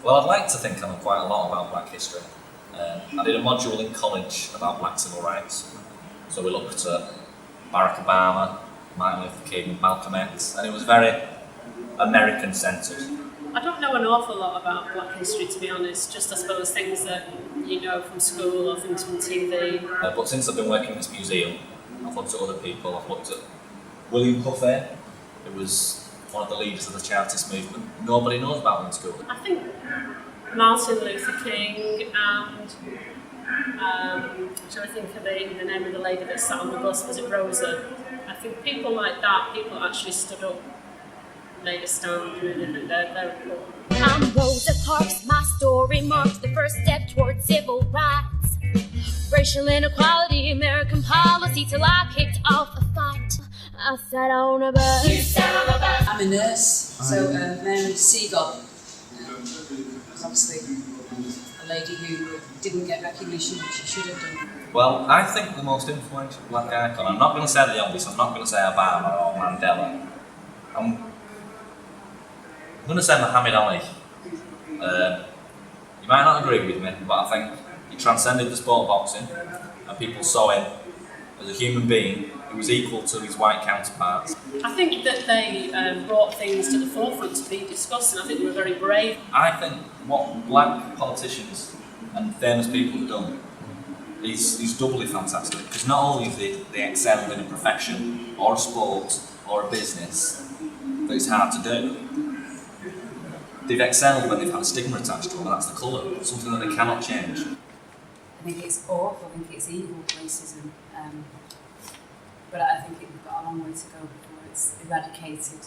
Well, I'd like to think I know quite a lot about Black history. I did a module in college about Black civil rights. So we looked at Barack Obama, Martin Luther King, Malcolm X, and it was very American-centred. I don't know an awful lot about Black history, to be honest. Just, I suppose, things that you know from school or things from TV. But since I've been working in this museum, I've looked at other people. I've looked at William Huffey, who was one of the leaders of the Chartist movement. Nobody knows about him in school. I think Martin Luther King and I'm trying to think of the name of the lady that sat on the bus. Was it Rosa? I think people like that, people actually stood up, made a stand. Really, they're important. I'm Rosa Parks. My story marks the first step towards civil rights. Racial inequality, American policy, till I kicked off a fight. I sat on a bus. You sat on a bus. I'm a nurse, so Mary Seagull. Obviously, a lady who didn't get recognition that she should have done. Well, I think the most influential Black icon, I'm not going to say the obvious, I'm not going to say Obama or Mandela. I'm going to say Muhammad Ali. You might not agree with me, but I think he transcended the sport of boxing, and people saw him as a human being who was equal to his white counterparts. I think that they brought things to the forefront to be discussed, and I think they were very brave. I think what Black politicians and famous people have done is doubly fantastic, because not only have they excelled in a profession or a sport or a business that is hard to do, they've excelled when they've had a stigma attached to them, and that's the colour, something that they cannot change. I think it's awful, I think it's evil, racism, but I think we've got a long way to go before it's eradicated.